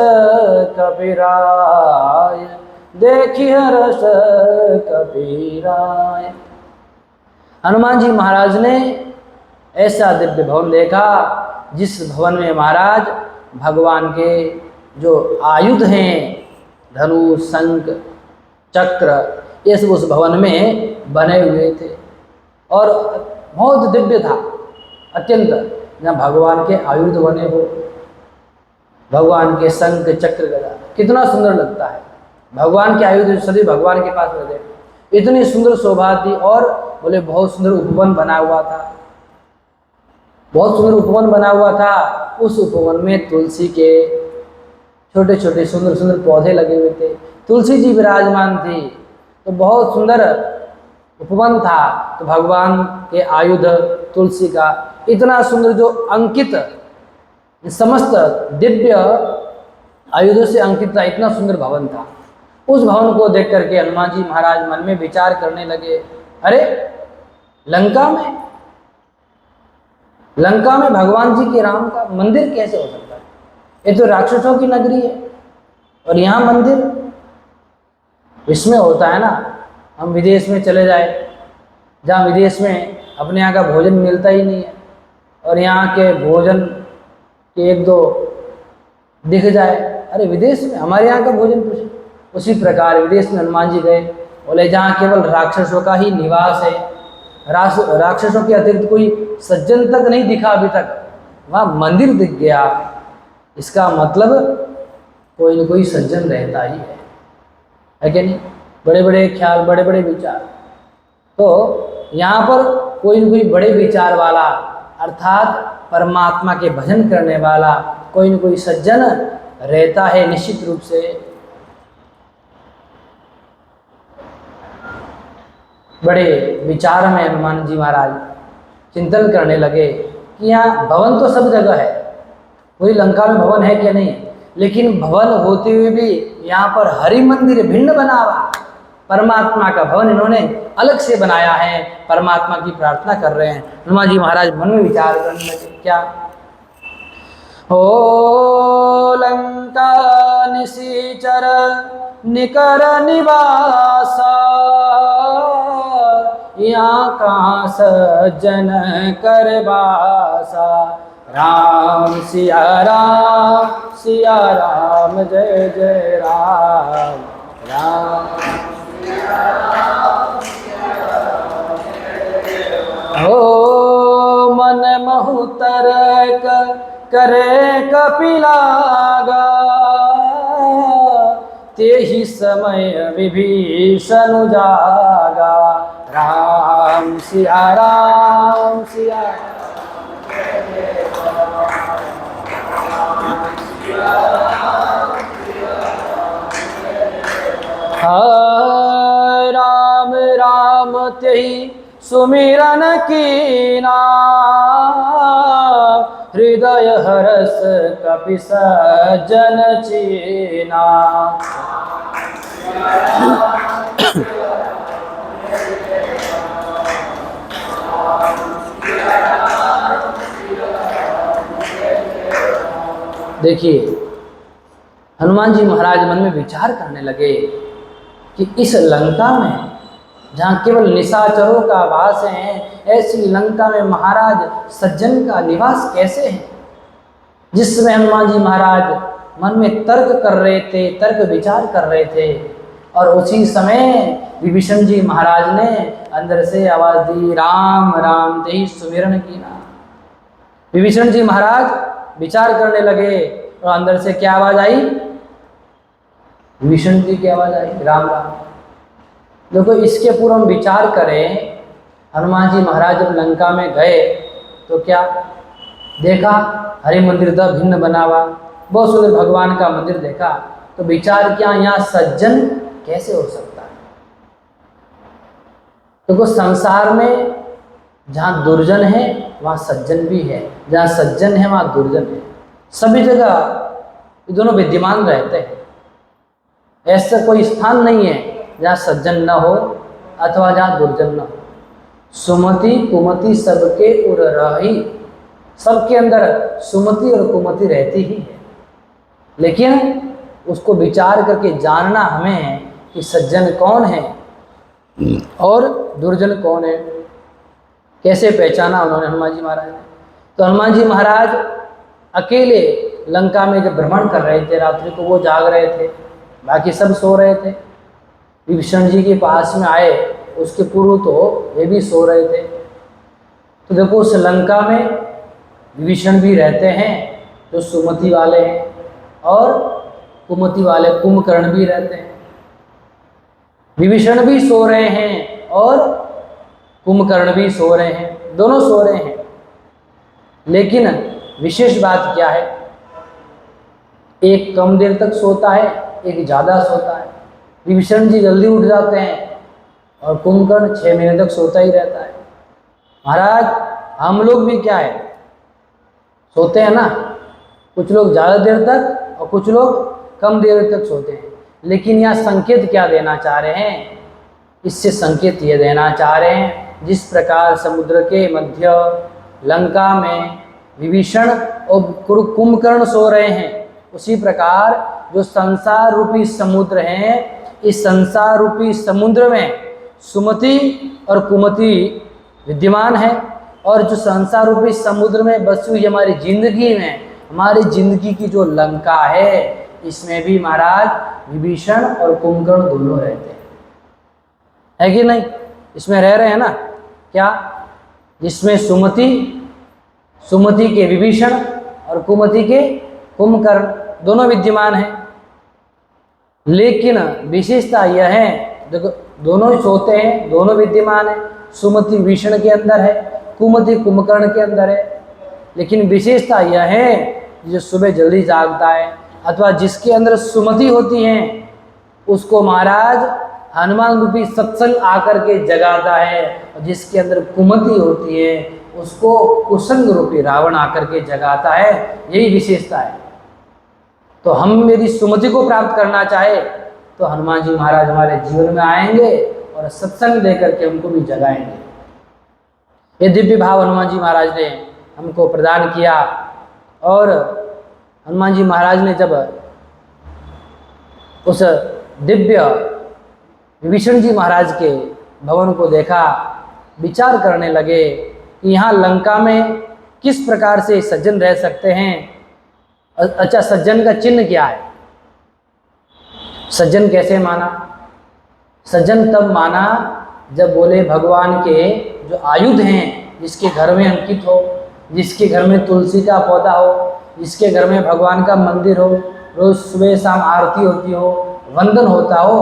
कबीराय, देखी हर्ष कबीराय। हनुमान जी महाराज ने ऐसा दिव्य भवन देखा जिस भवन में महाराज भगवान के जो आयुध हैं, धनुष शंख चक्र, ये सब उस भवन में बने हुए थे और बहुत दिव्य था अत्यंत। जहाँ भगवान के आयुध बने हो, भगवान के शंख चक्र गदा, कितना सुंदर लगता है। भगवान के आयुध सभी भगवान के पास रहते, इतनी सुंदर शोभा थी। और बोले बहुत सुंदर उपवन बना हुआ था, बहुत सुंदर उपवन बना हुआ था। उस उपवन में तुलसी के छोटे छोटे सुंदर सुंदर पौधे लगे हुए थे, तुलसी जी विराजमान थी। तो बहुत सुंदर उपवन था। तो भगवान के आयुध तुलसी का इतना सुंदर जो अंकित, समस्त दिव्य आयुधों से अंकित था, इतना सुंदर भवन था। उस भवन को देख करके हनुमान जी महाराज मन में विचार करने लगे, अरे लंका में भगवान जी के राम का मंदिर कैसे हो सकता है? ये तो राक्षसों की नगरी है और यहाँ मंदिर। इसमें होता है ना, हम विदेश में चले जाए, जहाँ विदेश में अपने यहाँ का भोजन मिलता ही नहीं है और यहाँ के भोजन के एक दो दिख जाए, अरे विदेश में हमारे यहाँ का भोजन पूछे। उसी प्रकार विदेश में हनुमान जी गए, बोले जहाँ केवल राक्षसों का ही निवास है, राक्षसों के अतिरिक्त कोई सज्जन तक नहीं दिखा अभी तक, वहाँ मंदिर दिख गया। इसका मतलब कोई न कोई सज्जन रहता ही है कि नहीं? बड़े बड़े ख्याल, बड़े बड़े विचार। तो यहाँ पर कोई न कोई बड़े विचार वाला, अर्थात परमात्मा के भजन करने वाला कोई न कोई सज्जन रहता है निश्चित रूप से। बड़े विचार में हनुमान जी महाराज चिंतन करने लगे कि यहाँ भवन तो सब जगह है, पूरी लंका में भवन है क्या नहीं, लेकिन भवन होते हुए भी यहाँ पर हरि मंदिर भिन्न बना हुआ, परमात्मा का भवन इन्होंने अलग से बनाया है, परमात्मा की प्रार्थना कर रहे हैं। हनुमान जी महाराज मन में विचार करने लगे, क्या हो लंका निशिचर निकर निवासा, यहाँ कहाँ सज्जन कर बासा। राम सिया राम जय जय राम, राम सिया राम करे कपिलागा, ते ही समय विभीषण जागा। राम सिया राम सिया राम राम तेहि सुमिरन कीना, हृदय हरस कपि सज्जन चीना। देखिए, हनुमान जी महाराज मन में विचार करने लगे कि इस लंका में जहाँ केवल निशाचरों का वास है, ऐसी लंका में महाराज सज्जन का निवास कैसे है। जिसमें हनुमान जी महाराज मन में तर्क कर रहे थे, तर्क विचार कर रहे थे, और उसी समय विभीषण जी महाराज ने अंदर से आवाज दी, राम राम तेहि सुमिरन कीना। विभीषण जी महाराज विचार करने लगे और अंदर से क्या आवाज आई, विभीषण जी की आवाज आई, राम राम। देखो, इसके पूर्व हम विचार करें, हनुमान जी महाराज जब लंका में गए तो क्या देखा, हरि मंदिर था भिन्न बनावा, बहुत सुंदर भगवान का मंदिर देखा, तो विचार किया यहाँ सज्जन कैसे हो सकता है। देखो, संसार में जहाँ दुर्जन है वहाँ सज्जन भी है, जहाँ सज्जन है वहाँ दुर्जन है। सभी जगह ये दोनों विद्यमान रहते हैं। ऐसा कोई स्थान नहीं है जहाँ सज्जन न हो अथवा जहाँ दुर्जन न हो। सुमति कुमति सबके उर रही, सबके अंदर सुमति और कुमति रहती ही है, लेकिन उसको विचार करके जानना हमें है कि सज्जन कौन है और दुर्जन कौन है। कैसे पहचाना उन्होंने हनुमान जी महाराज ने। तो हनुमान जी महाराज अकेले लंका में जब भ्रमण कर रहे थे, रात्रि को वो जाग रहे थे, बाकी सब सो रहे थे। विभीषण जी के पास में आए, उसके पूर्व तो वे भी सो रहे थे। तो देखो, उस लंका में विभीषण भी रहते हैं जो सुमति वाले हैं, और कुमति वाले कुंभकर्ण भी रहते हैं। विभीषण भी सो रहे हैं और कुंभकर्ण भी सो रहे हैं, दोनों सो रहे हैं। लेकिन विशेष बात क्या है, एक कम देर तक सोता है, एक ज़्यादा सोता है। विभीषण जी जल्दी उठ जाते हैं और कुंभकर्ण 6 महीने तक सोता ही रहता है। महाराज, हम लोग भी क्या है, सोते हैं ना, कुछ लोग ज़्यादा देर तक और कुछ लोग कम देर तक सोते हैं। लेकिन यहाँ संकेत क्या देना चाह रहे हैं, इससे संकेत ये देना चाह रहे हैं, जिस प्रकार समुद्र के मध्य लंका में विभीषण और कुंभकर्ण सो रहे हैं, उसी प्रकार जो संसार रूपी समुद्र है, इस संसार रूपी समुद्र में सुमति और कुमति विद्यमान है। और जो संसार रूपी समुद्र में बसी हुई हमारी जिंदगी में, हमारी जिंदगी की जो लंका है, इसमें भी महाराज विभीषण और कुंभकर्ण दोनों रहते हैं, है कि नहीं। इसमें रह रहे हैं ना, क्या, जिसमें सुमति के विभीषण और कुमति के कुंभकर्ण दोनों विद्यमान हैं। लेकिन विशेषता यह है, देखो, दोनों ही सोते हैं, दोनों विद्यमान है। सुमति विभीषण के अंदर है, कुमति कुंभकर्ण के अंदर है। लेकिन विशेषता यह है, जो सुबह जल्दी जागता है अथवा जिसके अंदर सुमति होती है, उसको महाराज हनुमान रूपी सत्संग आकर के जगाता है, और जिसके अंदर कुमति होती है उसको कुसंग रूपी रावण आकर के जगाता है। यही विशेषता है। तो हम यदि सुमति को प्राप्त करना चाहे तो हनुमान जी महाराज हमारे जीवन में आएंगे और सत्संग देकर के हमको भी जगाएंगे। ये दिव्य भाव हनुमान जी महाराज ने हमको प्रदान किया। और हनुमान जी महाराज ने जब उस दिव्य विभीषण जी महाराज के भवन को देखा, विचार करने लगे कि यहाँ लंका में किस प्रकार से सज्जन रह सकते हैं। अच्छा, सज्जन का चिन्ह क्या है, सज्जन कैसे माना। सज्जन तब माना जब बोले भगवान के जो आयुध हैं, जिसके घर में अंकित हो, जिसके घर में तुलसी का पौधा हो, जिसके घर में भगवान का मंदिर हो, रोज सुबह शाम आरती होती हो, वंदन होता हो।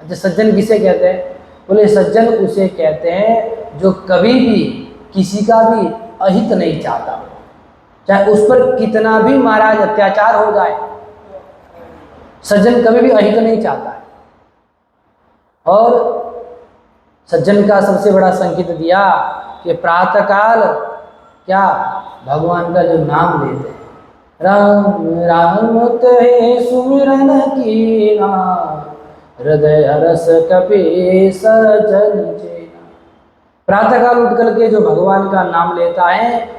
अच्छा, सज्जन किसे कहते हैं? बोले सज्जन उसे कहते हैं जो कभी भी किसी का भी अहित नहीं चाहता, चाहे उस पर कितना भी महाराज अत्याचार हो जाए, सज्जन कभी भी अहित नहीं चाहता है। और सज्जन का सबसे बड़ा संकेत दिया कि प्रातःकाल क्या भगवान का जो नाम लेते हैं, राम राम ते सुमिरन कीना, हृदय हरस कपि सज्जन चेना। प्रातःकाल उठ करके जो भगवान का नाम लेता है,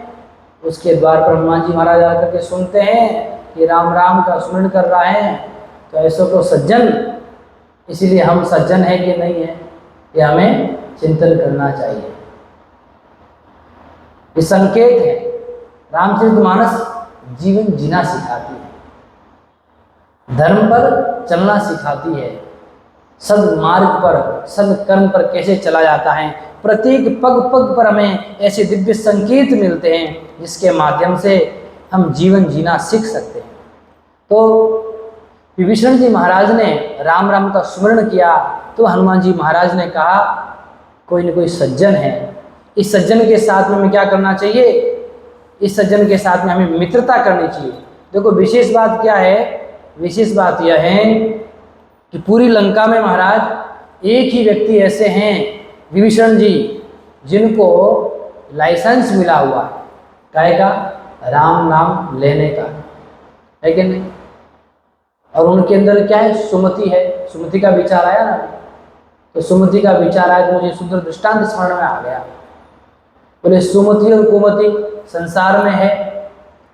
उसके द्वार पर हनुमान जी महाराज आकर के सुनते हैं कि राम राम का स्मरण कर रहा है, तो ऐसो को सज्जन। इसीलिए हम सज्जन हैं कि नहीं है, ये हमें चिंतन करना चाहिए। ये संकेत है। रामचरितमानस जीवन जीना सिखाती है, धर्म पर चलना सिखाती है, सद्मार्ग पर सद्कर्म पर कैसे चला जाता है। प्रत्येक पग पग पर हमें ऐसे दिव्य संकेत मिलते हैं जिसके माध्यम से हम जीवन जीना सीख सकते हैं। तो विभीषण जी महाराज ने राम राम का स्मरण किया, तो हनुमान जी महाराज ने कहा कोई न कोई सज्जन है, इस सज्जन के साथ में हमें क्या करना चाहिए? इस सज्जन के साथ में हमें मित्रता करनी चाहिए। देखो विशेष बात क्या है? विशेष बात यह है कि पूरी लंका में महाराज एक ही व्यक्ति ऐसे हैं, विभीषण जी, जिनको लाइसेंस मिला हुआ है काय का? राम नाम लेने का, है कि नहीं? और उनके अंदर क्या है? सुमति है। सुमति का विचार आया ना, तो सुमति का विचार आया तो मुझे सुंदर दृष्टांत स्मरण में आ गया। बोले सुमति और कुमति संसार में है,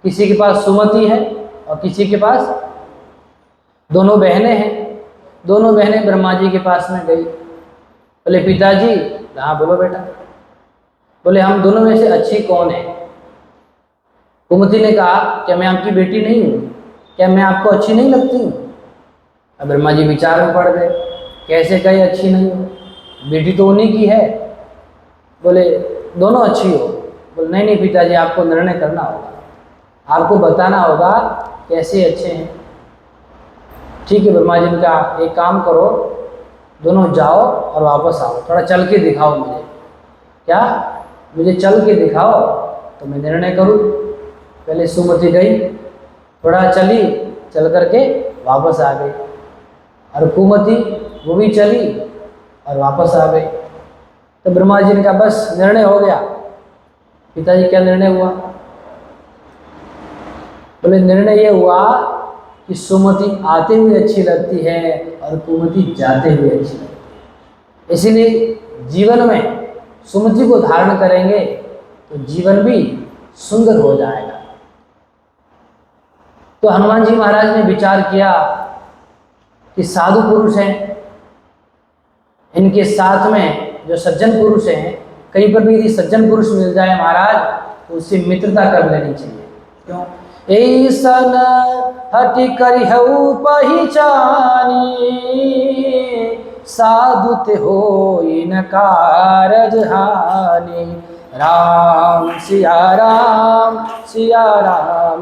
किसी के पास सुमति है और किसी के पास दोनों बहनें हैं। दोनों बहनें ब्रह्मा जी के पास में गई, बोले पिताजी, हाँ बोलो बेटा। बोले हम दोनों में से अच्छी कौन है? कुमति ने कहा क्या मैं आपकी बेटी नहीं हूँ? क्या मैं आपको अच्छी नहीं लगती हूँ? अब ब्रह्मा जी विचार में पड़ गए, कैसे कहीं अच्छी नहीं हो, बेटी तो उन्हीं की है। बोले दोनों अच्छी हो। बोले नहीं नहीं पिताजी, आपको निर्णय करना होगा, आपको बताना होगा कैसे अच्छे हैं। ठीक है ब्रह्मा जी ने कहा एक काम करो, दोनों जाओ और वापस आओ, थोड़ा चल के दिखाओ मुझे। क्या? मुझे चल के दिखाओ तो मैं निर्णय करूँ। पहले सुमति गई, थोड़ा चली, चल करके वापस आ गई, और कुमति वो भी चली और वापस आ गई। तो ब्रह्मा जी ने कहा बस निर्णय हो गया। पिताजी क्या निर्णय हुआ? बोले निर्णय ये हुआ कि सुमति आते हुए अच्छी लगती है और कुमति जाते हुए अच्छी लगती है। इसीलिए जीवन में सुमति को धारण करेंगे तो जीवन भी सुंदर हो जाएगा। तो हनुमान जी महाराज ने विचार किया कि साधु पुरुष हैं, इनके साथ में जो सज्जन पुरुष हैं, कहीं पर भी यदि सज्जन पुरुष मिल जाए महाराज तो उससे मित्रता कर लेनी चाहिए। क्यों? ऐसन हटि करिहउ पहिचानी, साधु ते होई न कारज हानि। राम सिया राम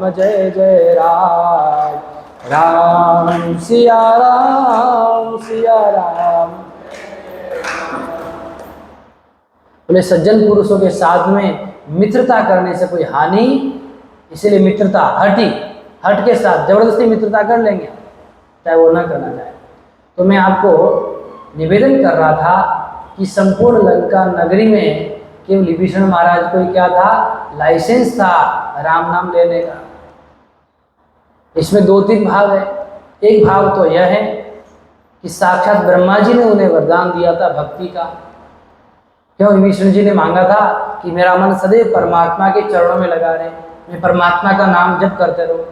जय जय राम, राम सिया राम बोले सज्जन पुरुषों के साथ में मित्रता करने से कोई हानि, इसीलिए मित्रता हट के साथ जबरदस्ती मित्रता कर लेंगे, चाहे वो ना करना चाहे। तो मैं आपको निवेदन कर रहा था कि संपूर्ण लंका नगरी में केवल विभीषण महाराज को क्या था? लाइसेंस था राम नाम लेने का। इसमें दो तीन भाव है। एक भाव तो यह है कि साक्षात ब्रह्मा जी ने उन्हें वरदान दिया था भक्ति का। क्यों? विभीषण जी ने मांगा था कि मेरा मन सदैव परमात्मा के चरणों में लगा रहे, मैं परमात्मा का नाम जप करते रहूं।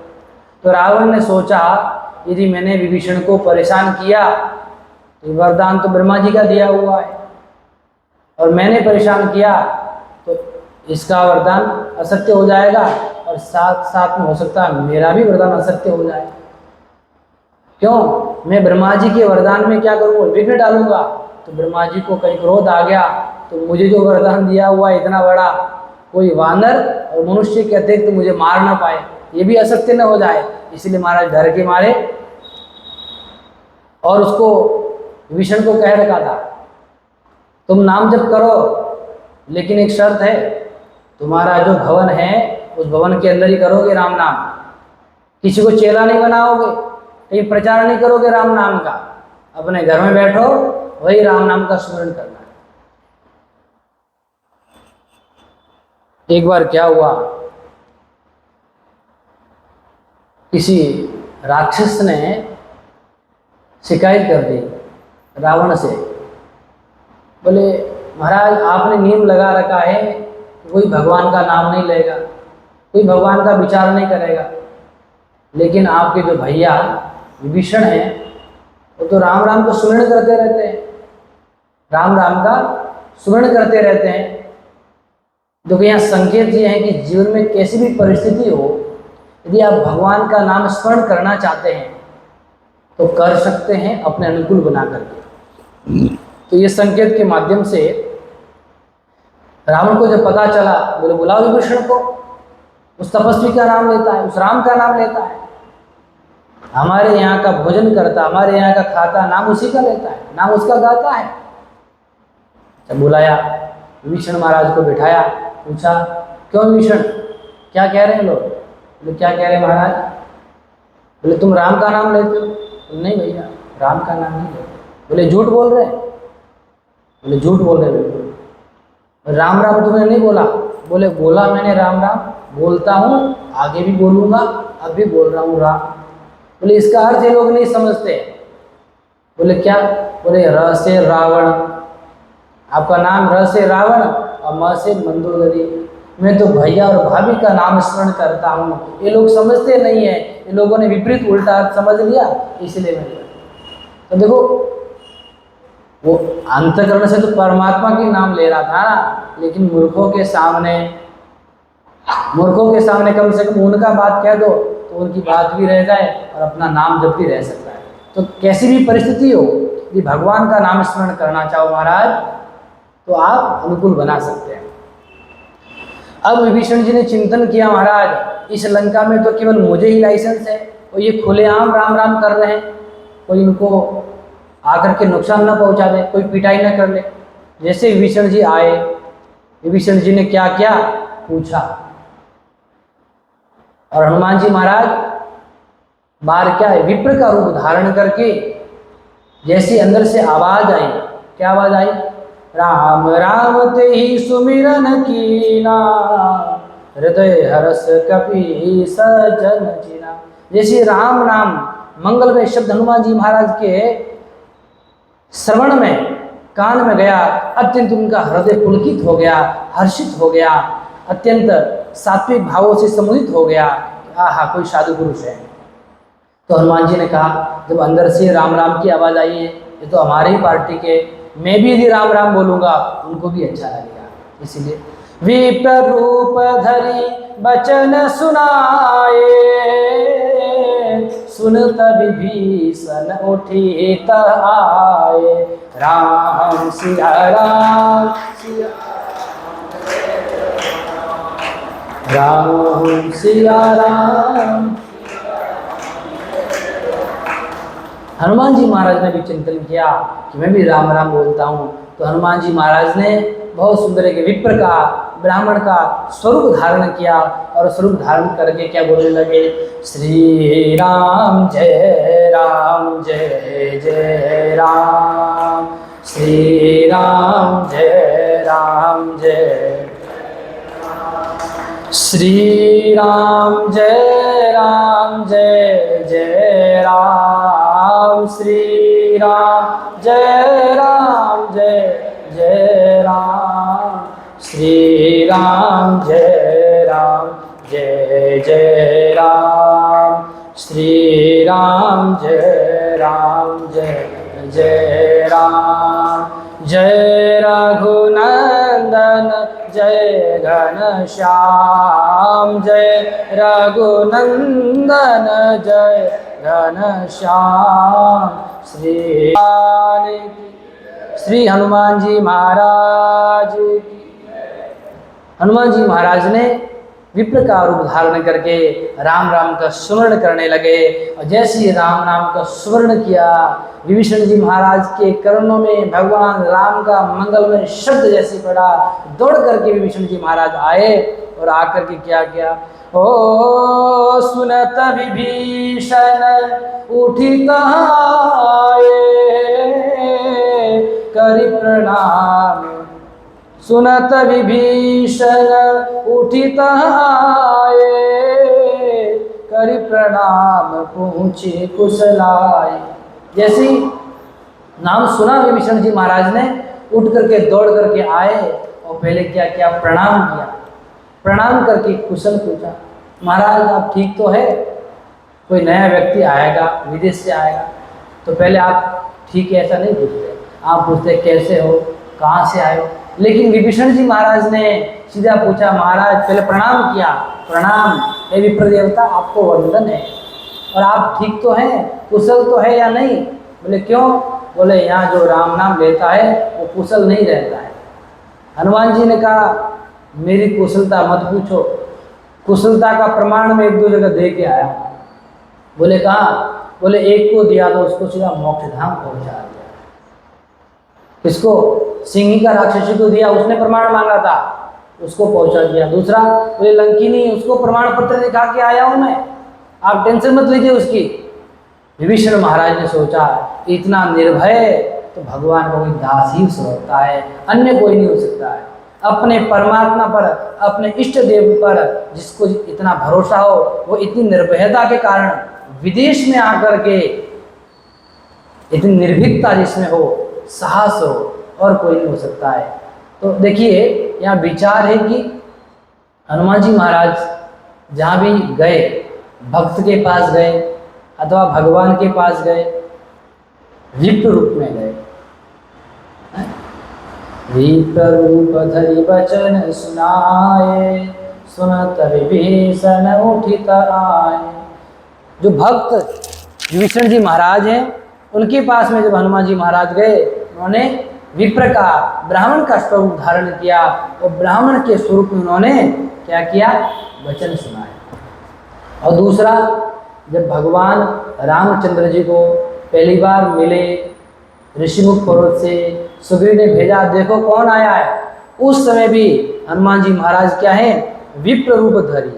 तो रावण ने सोचा यदि मैंने विभीषण को परेशान किया तो वरदान तो ब्रह्मा जी का दिया हुआ है, और मैंने परेशान किया तो इसका वरदान असत्य हो जाएगा, और साथ साथ में हो सकता है मेरा भी वरदान असत्य हो जाए। क्यों? मैं ब्रह्मा जी के वरदान में क्या करूँगा? विघ्न डालूंगा। तो ब्रह्मा जी को कहीं क्रोध आ गया तो मुझे जो वरदान दिया हुआ है इतना बड़ा, कोई वानर और मनुष्य के अतिरिक्त मुझे मार ना पाए, ये भी असत्य न हो जाए, इसलिए महाराज डर के मारे और उसको विभीषण को कह रखा था, तुम नाम जप करो, लेकिन एक शर्त है, तुम्हारा जो भवन है उस भवन के अंदर ही करोगे राम नाम, किसी को चेला नहीं बनाओगे, कहीं प्रचार नहीं करोगे राम नाम का, अपने घर में बैठो वही राम नाम का स्मरण करना है। एक बार क्या हुआ, किसी राक्षस ने शिकायत कर दी रावण से, बोले महाराज आपने नियम लगा रखा है कि कोई भगवान का नाम नहीं लेगा, कोई भगवान का विचार नहीं करेगा, लेकिन आपके जो भैया विभीषण हैं वो तो राम राम को स्मरण करते रहते हैं, राम राम का स्मरण करते रहते हैं। देखो यहाँ संकेत ये है कि जीवन में कैसी भी परिस्थिति हो, यदि आप भगवान का नाम स्मरण करना चाहते हैं तो कर सकते हैं अपने अनुकूल बना करके। तो ये संकेत के माध्यम से रावण को जब पता चला, बोले बुलाओ विभीषण को, उस तपस्वी का नाम लेता है, उस राम का नाम लेता है, हमारे यहाँ का भोजन करता, हमारे यहाँ का खाता, नाम उसी का लेता है, नाम उसका गाता है। जब बुलाया विभीषण महाराज को बिठाया, पूछा क्यों विभीषण क्या कह रहे हैं लोग? बोले क्या कह रहे हैं महाराज? बोले तुम राम का नाम लेते हो? बोले नहीं भैया राम का नाम नहीं लेते। बोले झूठ बोल रहे हैं? बोले झूठ बोल रहे बिल्कुल। राम राम तुमने नहीं बोला? बोले बोला मैंने राम राम, बोलता हूँ, आगे भी बोलूँगा, अब भी बोल रहा हूँ राम। बोले इसका अर्थ ये लोग नहीं समझते। बोले क्या? बोले र से रावण, आपका नाम र से रावण और म से मंदोदरी, मैं तो भैया और भाभी का नाम स्मरण करता हूँ, ये लोग समझते नहीं है, ये लोगों ने विपरीत उल्टा अर्थ समझ लिया, इसलिए मैं। तो देखो वो अंतःकरण से तो परमात्मा के नाम ले रहा था ना, लेकिन मूर्खों के सामने कम से कम उनका बात कह दो तो उनकी बात भी रह जाए और अपना नाम जब भी रह सकता है। तो कैसी भी परिस्थिति हो, यदि भगवान का नाम स्मरण करना चाहो महाराज तो आप अनुकूल बना सकते हैं। अब विभीषण जी ने चिंतन किया, महाराज इस लंका में तो केवल मुझे ही लाइसेंस है और ये खुलेआम राम राम कर रहे हैं, कोई इनको आकर के नुकसान न पहुंचा दे, कोई पिटाई न कर ले। जैसे विभीषण जी आए, विभीषण जी ने क्या क्या पूछा, और हनुमान जी महाराज बाहर क्या है, विप्र का रूप धारण करके जैसे अंदर से आवाज आई, क्या आवाज आई? राम राम ते ही सुमिरन कीना, हृदय हरस कपि सजन जीना। जैसे राम नाम मंगलमय शब्द हनुमान जी महाराज के श्रवण में, कान में गया, अत्यंत उनका हृदय पुलकित हो गया, हर्षित हो गया, अत्यंत सात्विक भावों से सम्मोहित हो गया। आहा कोई साधु पुरुष है। तो हनुमान जी ने कहा जब अंदर से राम राम की आवाज़ आई है, ये तो हमारी ही पार्टी के, मैं भी यदि राम राम बोलूँगा उनको भी अच्छा लगेगा। इसीलिए विप्र रूप धरी बचन सुनाए, सुनत विभीषण उठी तह आए। राम सिया राम सिया राम सिया राम। हनुमान जी महाराज ने भी चिंतन किया कि मैं भी राम राम बोलता हूँ। तो हनुमान जी महाराज ने बहुत सुंदर एक विप्र का, ब्राह्मण का स्वरूप धारण किया और स्वरूप धारण करके क्या बोलने लगे, श्री राम जय जय राम, श्री राम जय श्री राम जय जय राम, श्री राम जय जय राम, श्री राम जय जय राम, श्री राम जय जय राम। जय रघुनंदन जय घनश्याम, जय रघुनंदन जय घनश्याम। श्री हनुमान जी महाराज की। हनुमान जी महाराज ने विप्र का रूप धारण करके राम राम का स्मरण करने लगे। और जैसे ही राम नाम का स्मरण किया, विभीषण जी महाराज के कर्णों में भगवान राम का मंगलमय शब्द जैसे पड़ा, दौड़ करके विभीषण जी महाराज आए और आकर के क्या किया, ओ सुनत विभीषण उठित आए, करि प्रणाम। सुनत विभीषण उठित आए, करि प्रणाम पूछे कुशलाए। जैसे नाम सुना विभीषण जी महाराज ने, उठ करके दौड़ करके आए और पहले क्या किया, प्रणाम किया। प्रणाम करके कुशल पूछा, महाराज आप ठीक तो है? कोई नया व्यक्ति आएगा, विदेश से आएगा, तो पहले आप ठीक है ऐसा नहीं पूछते, आप पूछते कैसे हो, कहाँ से आए हो। लेकिन विभीषण जी महाराज ने सीधा पूछा, महाराज पहले प्रणाम किया, प्रणाम हे विप्र देवता, आपको वंदन है, और आप ठीक तो हैं, कुशल तो है या नहीं? बोले क्यों? बोले यहाँ जो राम नाम लेता है वो कुशल नहीं रहता है। हनुमान जी ने कहा मेरी कुशलता मत पूछो, कुशलता का प्रमाण मैं एक दो जगह दे के आया। बोले कहाँ? बोले एक को दिया तो उसको सीधा मोक्ष धाम पहुंचा दिया। किसको? सिंही का राक्षसी को दिया, उसने प्रमाण मांगा था, उसको पहुंचा दिया। दूसरा बोले लंकिनी, उसको प्रमाण पत्र दिखा के आया हूं मैं, आप टेंशन मत लीजिए उसकी। विभीषण महाराज ने सोचा इतना निर्भय तो भगवान का कोई दास ही होता है, अन्य कोई नहीं हो सकता है। अपने परमात्मा पर, अपने इष्ट देव पर जिसको इतना भरोसा हो, वो इतनी निर्भयता के कारण विदेश में आकर के इतनी निर्भीकता जिसमें हो, साहस हो, और कोई नहीं हो सकता है। तो देखिए यहाँ विचार है कि हनुमान जी महाराज जहाँ भी गए, भक्त के पास गए अथवा भगवान के पास गए, विप्र रूप में गए। विप्र रूप धरि वचन सुनाए, सुनत विभीषण उठित आए। जो भक्त विभीषण जी महाराज हैं, उनके पास में जब हनुमान जी महाराज गए, उन्होंने विप्र का, ब्राह्मण का स्वरूप धारण किया और ब्राह्मण के स्वरूप में उन्होंने क्या किया, वचन सुनाए। और दूसरा, जब भगवान रामचंद्र जी को पहली बार मिले ऋषिमुख पर्वत से, सुग्रीव ने भेजा देखो कौन आया है, उस समय भी हनुमान जी महाराज क्या है, विप्र रूप धरी,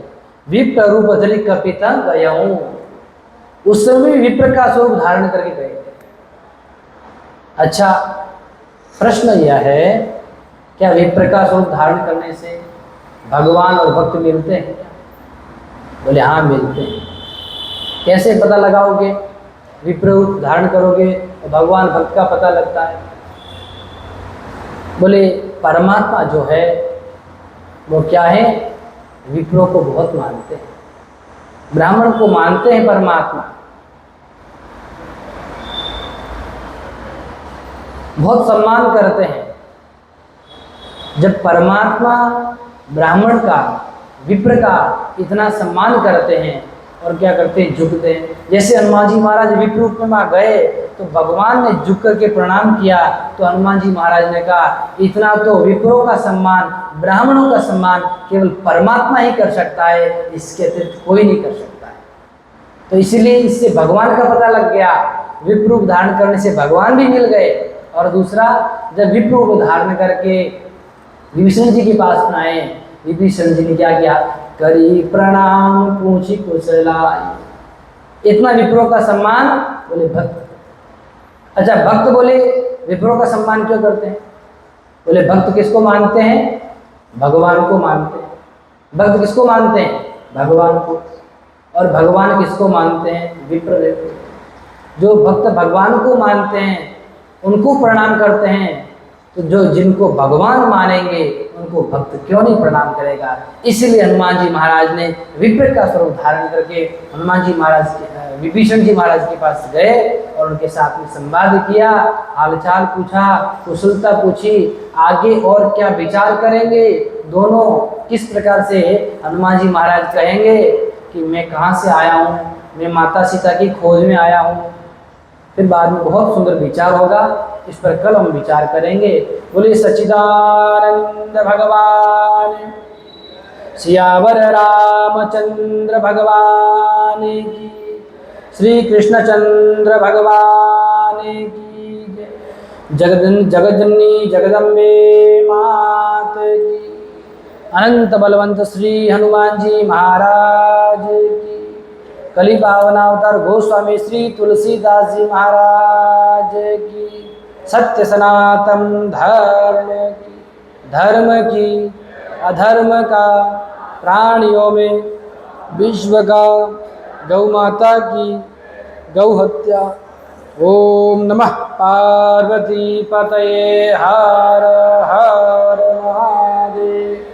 विप्र रूप धरी कपिता गयऊं। उस समय भी विप्र का स्वरूप धारण करके गए थे। अच्छा, प्रश्न यह है, क्या विप्र का स्वरूप धारण करने से भगवान और भक्त मिलते हैं? बोले हाँ मिलते हैं। कैसे पता लगाओगे? विप्र रूप धारण करोगे तो भगवान भक्त का पता लगता है। बोले परमात्मा जो है वो क्या है, विप्रों को बहुत मानते हैं, ब्राह्मण को मानते हैं, परमात्मा बहुत सम्मान करते हैं। जब परमात्मा ब्राह्मण का, विप्र का इतना सम्मान करते हैं और क्या करते हैं, झुकते हैं। जैसे हनुमान जी महाराज विप्र रूप में वहाँ गए तो भगवान ने झुक करके प्रणाम किया, तो हनुमान जी महाराज ने कहा इतना तो विप्रों का सम्मान, ब्राह्मणों का सम्मान केवल परमात्मा ही कर सकता है, इसके अतिरिक्त कोई नहीं कर सकता है। तो इसलिए इससे भगवान का पता लग गया, विप्र रूप धारण करने से भगवान भी मिल गए। और दूसरा, जब विप्र रूप धारण करके विभीषण जी के पास में आए, विभीषण जी ने क्या किया, करी प्रणाम पूछी कुशलाई। इतना विप्रों का सम्मान, बोले भक्त। अच्छा, भक्त बोले विप्रों का सम्मान क्यों करते हैं? बोले भक्त किसको मानते हैं, भगवान को मानते हैं। भक्त किसको मानते हैं, भगवान को। और भगवान किसको मानते हैं, विप्र देव। जो भक्त भगवान को मानते हैं उनको प्रणाम करते हैं, तो जो जिनको भगवान मानेंगे उनको भक्त क्यों नहीं प्रणाम करेगा। इसलिए हनुमान जी महाराज ने विप्र का स्वरूप धारण करके हनुमान जी महाराज के, विभीषण जी महाराज के पास गए और उनके साथ में संवाद किया, हालचाल पूछा, कुशलता पूछी, आगे और क्या विचार करेंगे, दोनों किस प्रकार से हनुमान जी महाराज कहेंगे कि मैं कहाँ से आया हूँ, मैं माता सीता की खोज में आया हूँ। फिर बाद में बहुत सुंदर विचार होगा, इस पर कल हम विचार करेंगे। बोले सच्चिदानंद भगवान सियावर रामचंद्र भगवान की, श्री कृष्णचंद्र भगवान की जय। जगजननी जगदम्बे मात की, अनंत बलवंत श्री हनुमान जी महाराज की, कली पावनावतार गोस्वामी श्री तुलसीदास जी महाराज की, सत्य सनातन धर्म की अधर्म का प्राणियों में विश्व का, गौ माता की गौ हत्या। ओम नमः पार्वती पतये, हर हर महादेव।